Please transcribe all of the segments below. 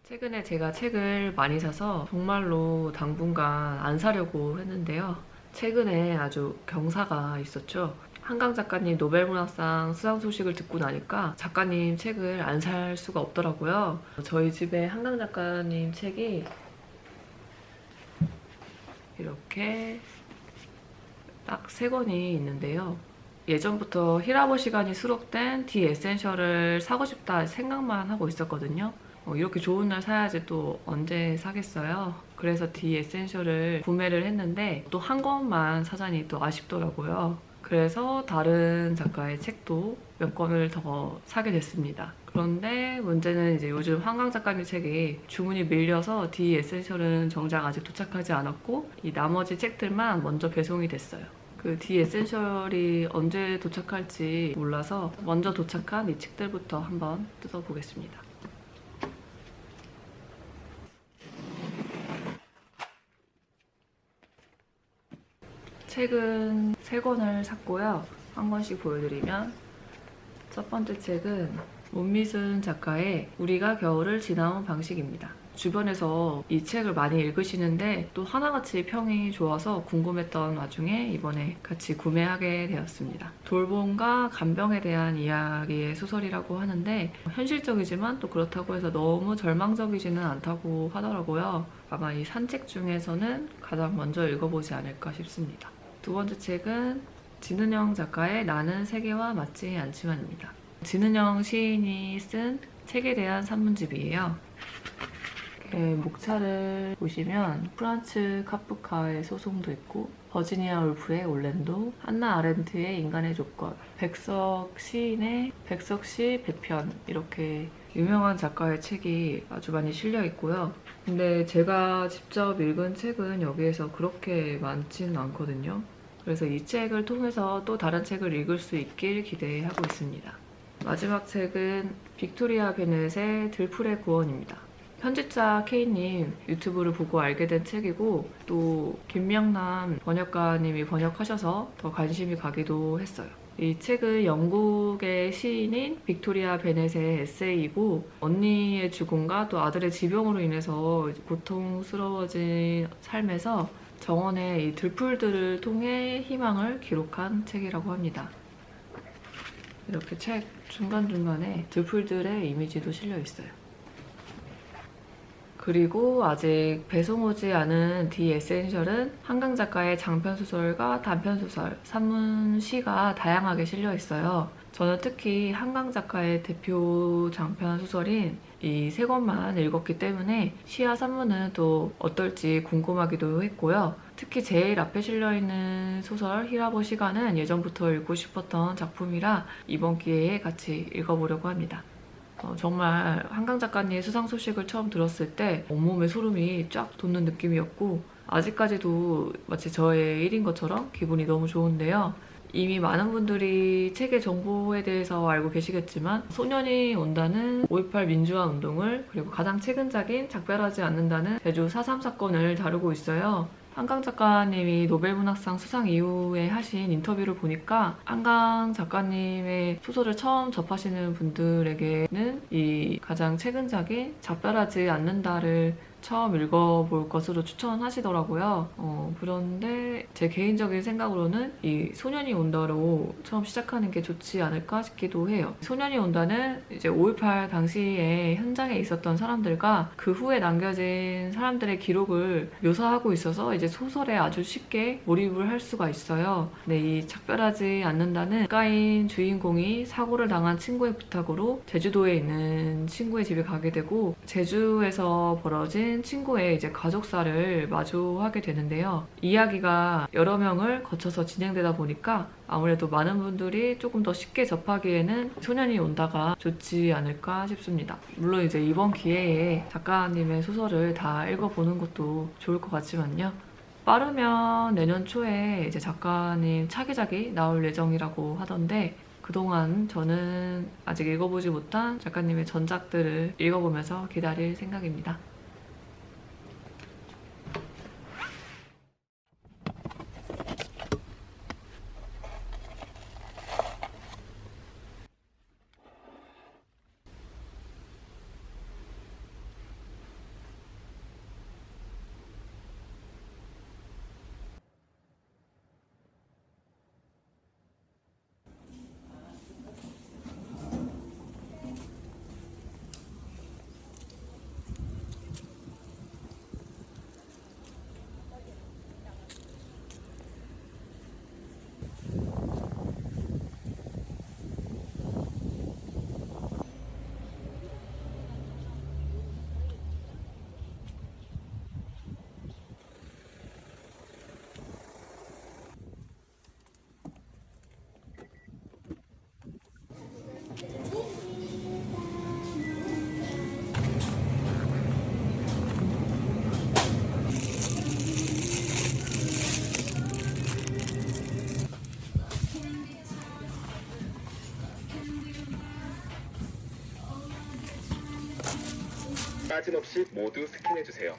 최근에 제가 책을 많이 사서 정말로 당분간 안 사려고 했는데요. 최근에 아주 경사가 있었죠. 한강 작가님 노벨문학상 수상 소식을 듣고 나니까 작가님 책을 안 살 수가 없더라고요. 저희 집에 한강 작가님 책이 이렇게 딱 세 권이 있는데요. 예전부터 히라버 시간이 수록된 디 에센셜을 사고 싶다 생각만 하고 있었거든요. 이렇게 좋은 날 사야지 또 언제 사겠어요. 그래서 디 에센셜을 구매를 했는데 또 한 권만 사자니 또 아쉽더라고요. 그래서 다른 작가의 책도 몇 권을 더 사게 됐습니다. 그런데 문제는 이제 요즘 한강 작가님 책이 주문이 밀려서 디 에센셜은 정작 아직 도착하지 않았고 이 나머지 책들만 먼저 배송이 됐어요. 그 디 에센셜이 언제 도착할지 몰라서 먼저 도착한 이 책들부터 한번 뜯어보겠습니다. 책은 세 권을 샀고요. 한 권씩 보여드리면 첫 번째 책은 문미순 작가의 우리가 겨울을 지나온 방식입니다. 주변에서 이 책을 많이 읽으시는데 또 하나같이 평이 좋아서 궁금했던 와중에 이번에 같이 구매하게 되었습니다. 돌봄과 간병에 대한 이야기의 소설이라고 하는데 현실적이지만 또 그렇다고 해서 너무 절망적이지는 않다고 하더라고요. 아마 이 산책 중에서는 가장 먼저 읽어보지 않을까 싶습니다. 두 번째 책은 진은영 작가의 나는 세계와 맞지 않지만입니다. 진은영 시인이 쓴 책에 대한 산문집이에요. 목차를 보시면 프란츠 카프카의 소송도 있고 버지니아 울프의 올랜도, 한나 아렌트의 인간의 조건, 백석 시인의 백석시 배편 이렇게 유명한 작가의 책이 아주 많이 실려 있고요. 근데 제가 직접 읽은 책은 여기에서 그렇게 많지는 않거든요. 그래서 이 책을 통해서 또 다른 책을 읽을 수 있길 기대하고 있습니다. 마지막 책은 빅토리아 베넷의 들풀의 구원입니다. 편집자 K님 유튜브를 보고 알게 된 책이고 또 김명남 번역가님이 번역하셔서 더 관심이 가기도 했어요. 이 책은 영국의 시인인 빅토리아 베넷의 에세이이고 언니의 죽음과 또 아들의 지병으로 인해서 고통스러워진 삶에서 정원의 이 들풀들을 통해 희망을 기록한 책이라고 합니다. 이렇게 책 중간중간에 들풀들의 이미지도 실려 있어요. 그리고 아직 배송 오지 않은 디 에센셜은 한강 작가의 장편소설과 단편소설, 산문시가 다양하게 실려 있어요. 저는 특히 한강 작가의 대표 장편 소설인 이 세 권만 읽었기 때문에 시와 산문은 또 어떨지 궁금하기도 했고요. 특히 제일 앞에 실려있는 소설 히라보 시간은 예전부터 읽고 싶었던 작품이라 이번 기회에 같이 읽어보려고 합니다. 정말 한강 작가님의 수상 소식을 처음 들었을 때 온몸에 소름이 쫙 돋는 느낌이었고 아직까지도 마치 저의 일인 것처럼 기분이 너무 좋은데요. 이미 많은 분들이 책의 정보에 대해서 알고 계시겠지만 소년이 온다는 5.18 민주화 운동을 그리고 가장 최근작인 작별하지 않는다는 제주 4.3 사건을 다루고 있어요. 한강 작가님이 노벨문학상 수상 이후에 하신 인터뷰를 보니까 한강 작가님의 소설을 처음 접하시는 분들에게는 이 가장 최근작인 작별하지 않는다를 처음 읽어볼 것으로 추천하시더라고요. 그런데 제 개인적인 생각으로는 이 소년이 온다로 처음 시작하는 게 좋지 않을까 싶기도 해요. 소년이 온다는 이제 5.18 당시에 현장에 있었던 사람들과 그 후에 남겨진 사람들의 기록을 묘사하고 있어서 이제 소설에 아주 쉽게 몰입을 할 수가 있어요. 근데 이 작별하지 않는다는 작가인 주인공이 사고를 당한 친구의 부탁으로 제주도에 있는 친구의 집에 가게 되고 제주에서 벌어진 친구의 이제 가족사를 마주하게 되는데요. 이야기가 여러 명을 거쳐서 진행되다 보니까 아무래도 많은 분들이 조금 더 쉽게 접하기에는 소년이 온다가 좋지 않을까 싶습니다. 물론 이제 이번 기회에 작가님의 소설을 다 읽어보는 것도 좋을 것 같지만요. 빠르면 내년 초에 이제 작가님 차기작이 나올 예정이라고 하던데 그동안 저는 아직 읽어보지 못한 작가님의 전작들을 읽어보면서 기다릴 생각입니다. 빠짐없이 모두 스캔해주세요.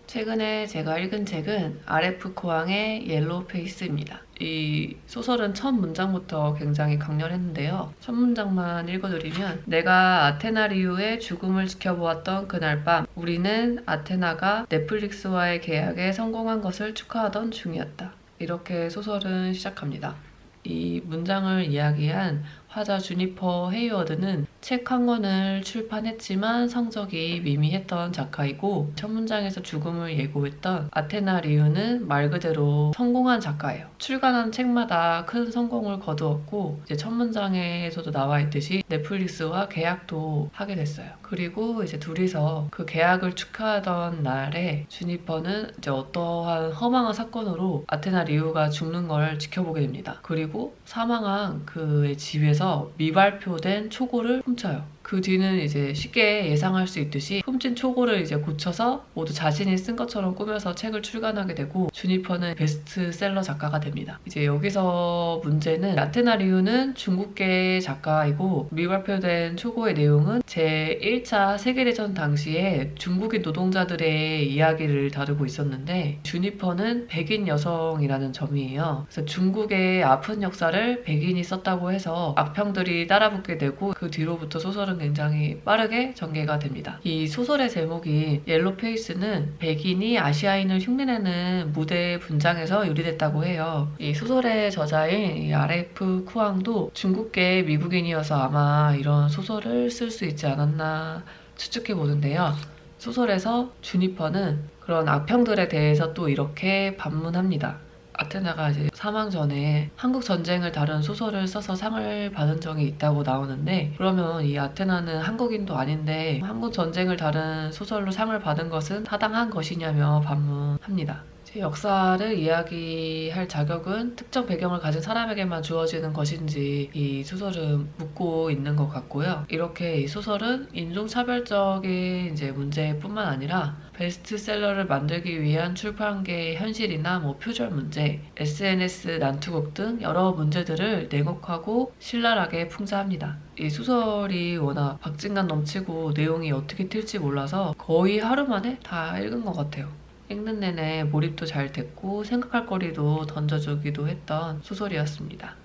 최근에 제가 읽은 책은 RF 코앙의 옐로우 페이스입니다. 이 소설은 첫 문장부터 굉장히 강렬했는데요. 첫 문장만 읽어드리면, 내가 아테나 리우의 죽음을 지켜보았던 그날 밤, 우리는 아테나가 넷플릭스와의 계약에 성공한 것을 축하하던 중이었다. 이렇게 소설은 시작합니다. 이 문장을 이야기한 화자 주니퍼 헤이워드는 책 한 권을 출판했지만 성적이 미미했던 작가이고, 첫 문장에서 죽음을 예고했던 아테나 리우는 말 그대로 성공한 작가예요. 출간한 책마다 큰 성공을 거두었고, 이제 첫 문장에서도 나와 있듯이 넷플릭스와 계약도 하게 됐어요. 그리고 이제 둘이서 그 계약을 축하하던 날에 주니퍼는 이제 어떠한 허망한 사건으로 아테나 리우가 죽는 걸 지켜보게 됩니다. 그리고 사망한 그의 집에서 미발표된 초고를 훔쳐요. 그 뒤는 이제 쉽게 예상할 수 있듯이 훔친 초고를 이제 고쳐서 모두 자신이 쓴 것처럼 꾸며서 책을 출간하게 되고, 주니퍼는 베스트셀러 작가가 됩니다. 이제 여기서 문제는, 아테나 리우는 중국계 작가이고 미발표된 초고의 내용은 제1차 세계대전 당시에 중국인 노동자들의 이야기를 다루고 있었는데, 주니퍼는 백인 여성이라는 점이에요. 그래서 중국의 아픈 역사를 백인이 썼다고 해서 악평들이 따라붙게 되고, 그 뒤로부터 소설은 굉장히 빠르게 전개가 됩니다. 이 소설의 제목인 옐로우 페이스는 백인이 아시아인을 흉내내는 무대 분장에서 유래됐다고 해요. 이 소설의 저자인 이 RF 쿠앙도 중국계 미국인이어서 아마 이런 소설을 쓸 수 있지 않았나 추측해 보는데요. 소설에서 주니퍼는 그런 악평들에 대해서 또 이렇게 반문합니다. 아테나가 이제 사망 전에 한국 전쟁을 다룬 소설을 써서 상을 받은 적이 있다고 나오는데, 그러면 이 아테나는 한국인도 아닌데 한국 전쟁을 다룬 소설로 상을 받은 것은 타당한 것이냐며 반문합니다. 역사를 이야기할 자격은 특정 배경을 가진 사람에게만 주어지는 것인지 이 소설은 묻고 있는 것 같고요. 이렇게 이 소설은 인종차별적인 이제 문제뿐만 아니라 베스트셀러를 만들기 위한 출판계의 현실이나 표절 문제, SNS 난투극 등 여러 문제들을 냉혹하고 신랄하게 풍자합니다. 이 소설이 워낙 박진감 넘치고 내용이 어떻게 튈지 몰라서 거의 하루 만에 다 읽은 것 같아요. 읽는 내내 몰입도 잘 됐고 생각할 거리도 던져주기도 했던 소설이었습니다.